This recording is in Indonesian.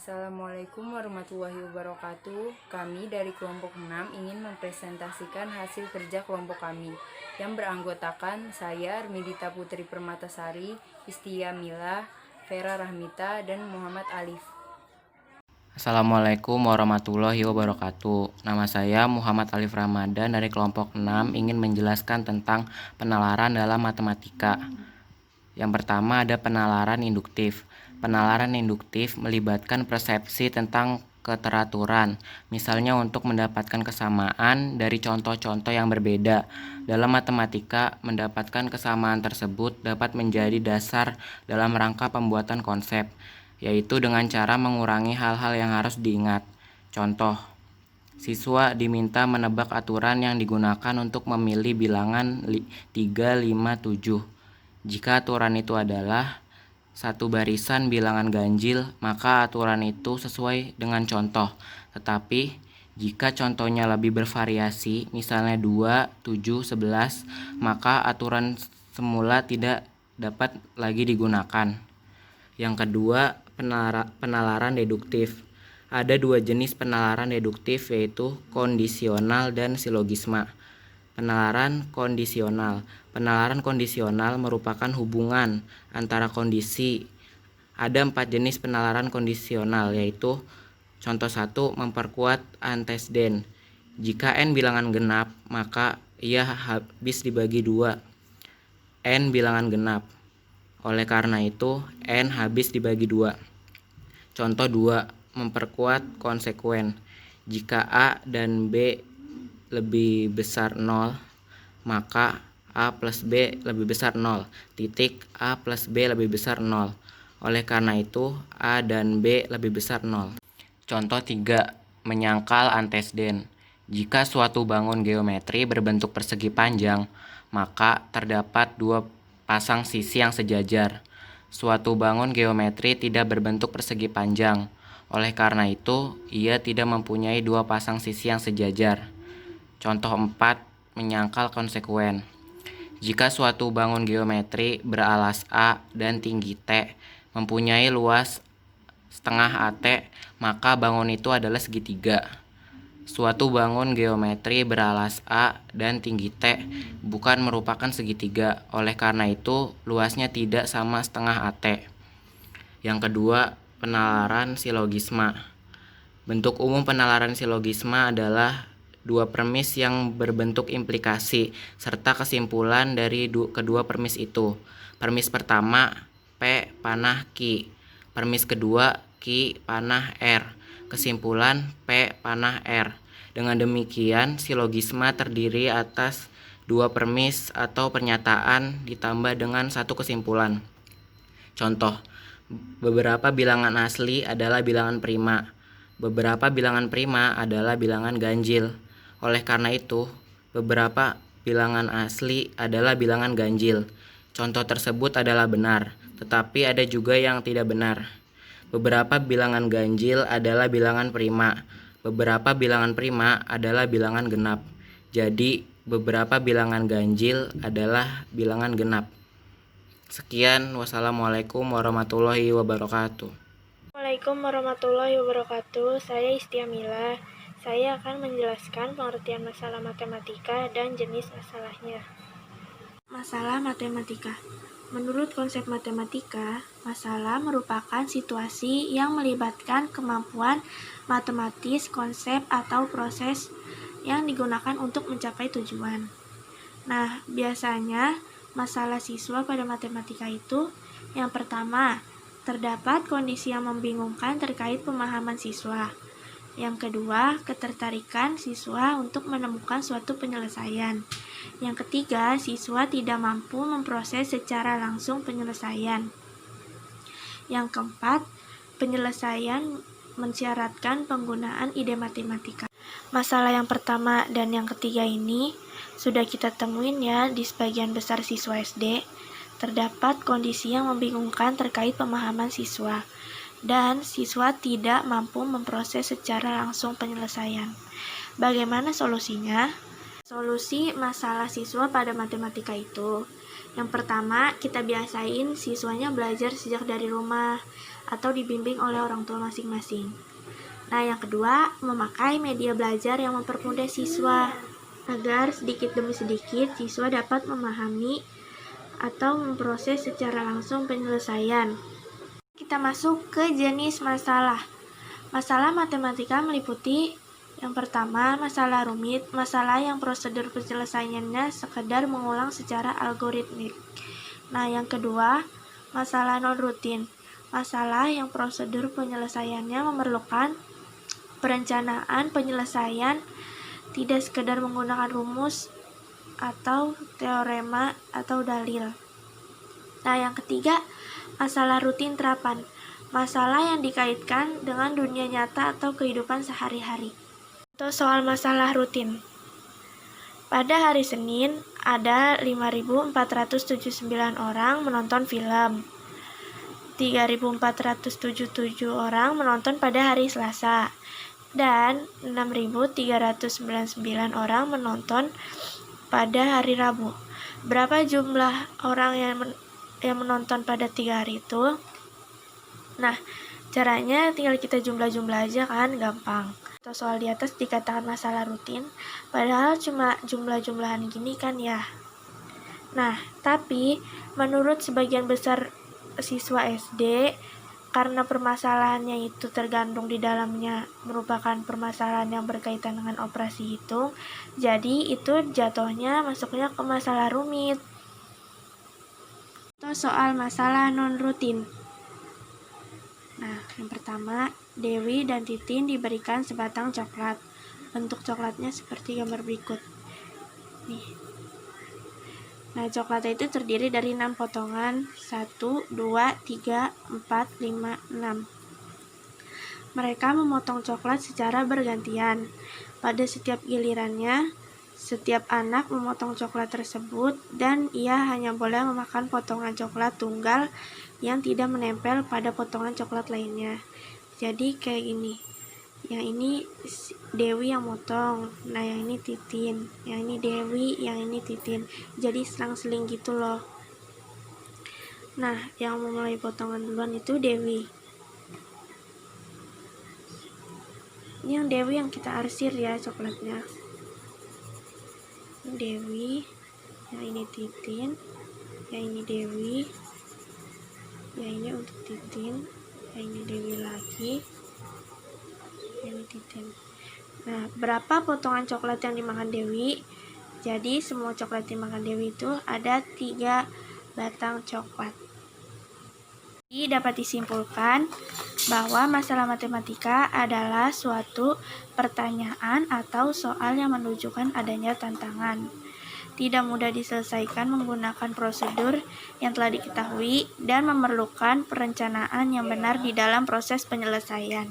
Assalamualaikum warahmatullahi wabarakatuh. Kami dari kelompok 6 ingin mempresentasikan hasil kerja kelompok kami yang beranggotakan saya, Armidita Putri Permatasari, Istia Mila, Vera Rahmita, dan Muhammad Alif. Assalamualaikum warahmatullahi wabarakatuh. Nama saya Muhammad Alif Ramadan dari kelompok 6 ingin menjelaskan tentang penalaran dalam matematika. Yang pertama ada penalaran induktif. Penalaran induktif melibatkan persepsi tentang keteraturan, misalnya untuk mendapatkan kesamaan dari contoh-contoh yang berbeda. Dalam matematika, mendapatkan kesamaan tersebut dapat menjadi dasar dalam rangka pembuatan konsep, yaitu dengan cara mengurangi hal-hal yang harus diingat. Contoh, siswa diminta menebak aturan yang digunakan untuk memilih bilangan 3, 5, 7. Jika aturan itu adalah satu barisan bilangan ganjil, maka aturan itu sesuai dengan contoh. Tetapi jika contohnya lebih bervariasi, misalnya 2, 7, 11, maka aturan semula tidak dapat lagi digunakan. Yang kedua, penalaran deduktif. Ada dua jenis penalaran deduktif, yaitu kondisional dan silogisma. Penalaran kondisional. Penalaran kondisional merupakan hubungan antara kondisi. Ada 4 jenis penalaran kondisional, yaitu contoh 1, memperkuat antesden. Jika n bilangan genap, maka ia habis dibagi 2. N bilangan genap. Oleh karena itu, n habis dibagi 2. Contoh 2, memperkuat konsekuen. Jika A dan B lebih besar 0, maka A plus B lebih besar 0, titik A plus B lebih besar 0. Oleh karena itu, A dan B lebih besar 0. Contoh 3, menyangkal antesden. Jika suatu bangun geometri berbentuk persegi panjang, maka terdapat dua pasang sisi yang sejajar. Suatu bangun geometri tidak berbentuk persegi panjang. Oleh karena itu, ia tidak mempunyai dua pasang sisi yang sejajar. Contoh 4, menyangkal konsekuen. Jika suatu bangun geometri beralas A dan tinggi T mempunyai luas setengah AT, maka bangun itu adalah segitiga. Suatu bangun geometri beralas A dan tinggi T bukan merupakan segitiga, oleh karena itu luasnya tidak sama setengah AT. Yang kedua, penalaran silogisma. Bentuk umum penalaran silogisma adalah dua premis yang berbentuk implikasi serta kesimpulan dari kedua premis itu. Premis pertama, P panah Q. Premis kedua, Q panah R. Kesimpulan, P panah R. Dengan demikian, silogisma terdiri atas dua premis atau pernyataan ditambah dengan satu kesimpulan. Contoh, beberapa bilangan asli adalah bilangan prima. Beberapa bilangan prima adalah bilangan ganjil. Oleh karena itu, beberapa bilangan asli adalah bilangan ganjil. Contoh tersebut adalah benar, tetapi ada juga yang tidak benar. Beberapa bilangan ganjil adalah bilangan prima. Beberapa bilangan prima adalah bilangan genap. Jadi, beberapa bilangan ganjil adalah bilangan genap. Sekian, wassalamualaikum warahmatullahi wabarakatuh. Assalamualaikum warahmatullahi wabarakatuh. Saya Istia Mila. Saya akan menjelaskan pengertian masalah matematika dan jenis masalahnya. Masalah matematika. Menurut konsep matematika, masalah merupakan situasi yang melibatkan kemampuan matematis, konsep, atau proses yang digunakan untuk mencapai tujuan. Nah, biasanya masalah siswa pada matematika itu yang pertama, terdapat kondisi yang membingungkan terkait pemahaman siswa. Yang kedua, ketertarikan siswa untuk menemukan suatu penyelesaian. Yang ketiga, siswa tidak mampu memproses secara langsung penyelesaian. Yang keempat, penyelesaian mensyaratkan penggunaan ide matematika. Masalah yang pertama dan yang ketiga ini sudah kita temuin ya di sebagian besar siswa SD. Terdapat kondisi yang membingungkan terkait pemahaman siswa, dan siswa tidak mampu memproses secara langsung penyelesaian. Bagaimana solusinya? Solusi masalah siswa pada matematika itu, yang pertama, kita biasain siswanya belajar sejak dari rumah, atau dibimbing oleh orang tua masing-masing. Nah, yang kedua, memakai media belajar yang mempermudah siswa agar sedikit demi sedikit siswa dapat memahami atau memproses secara langsung penyelesaian. Kita masuk ke jenis masalah. Masalah matematika meliputi yang pertama, masalah rumit, masalah yang prosedur penyelesaiannya sekedar mengulang secara algoritmik. Nah, yang kedua, masalah non-rutin, masalah yang prosedur penyelesaiannya memerlukan perencanaan penyelesaian, tidak sekedar menggunakan rumus atau teorema atau dalil. Nah, yang ketiga, masalah rutin terapan, masalah yang dikaitkan dengan dunia nyata atau kehidupan sehari-hari. Soal masalah rutin. Pada hari Senin, ada 5.479 orang menonton film. 3.477 orang menonton pada hari Selasa. Dan 6.399 orang menonton pada hari Rabu. Berapa jumlah orang yang menonton pada 3 hari itu? Nah, caranya tinggal kita jumlah-jumlah aja kan, gampang. Soal di atas dikatakan masalah rutin, padahal cuma jumlah-jumlahan gini kan ya. Nah, tapi menurut sebagian besar siswa SD, karena permasalahannya itu tergantung di dalamnya merupakan permasalahan yang berkaitan dengan operasi hitung, jadi itu jatuhnya masuknya ke masalah rumit. Soal masalah non-rutin. Nah, yang pertama, Dewi dan Titin diberikan sebatang coklat. Bentuk coklatnya seperti gambar berikut. Nih. Nah, coklatnya itu terdiri dari 6 potongan. 1, 2, 3, 4, 5, 6. Mereka memotong coklat secara bergantian. Pada setiap gilirannya, setiap anak memotong coklat tersebut dan ia hanya boleh memakan potongan coklat tunggal yang tidak menempel pada potongan coklat lainnya. Jadi kayak gini. Yang ini Dewi yang motong. Nah, yang ini Titin. Yang ini Dewi, yang ini Titin. Jadi selang-seling gitu loh. Nah, yang memulai potongan duluan itu Dewi. Ini yang Dewi yang kita arsir ya coklatnya. Ini Dewi, yang ini Titin, yang ini Dewi, yang ini untuk Titin, yang ini Dewi lagi, yang ini Titin. Nah, berapa potongan coklat yang dimakan Dewi? Jadi semua coklat yang dimakan Dewi itu ada 3 batang coklat. Jadi dapat disimpulkan bahwa masalah matematika adalah suatu pertanyaan atau soal yang menunjukkan adanya tantangan. Tidak mudah diselesaikan menggunakan prosedur yang telah diketahui dan memerlukan perencanaan yang benar di dalam proses penyelesaian.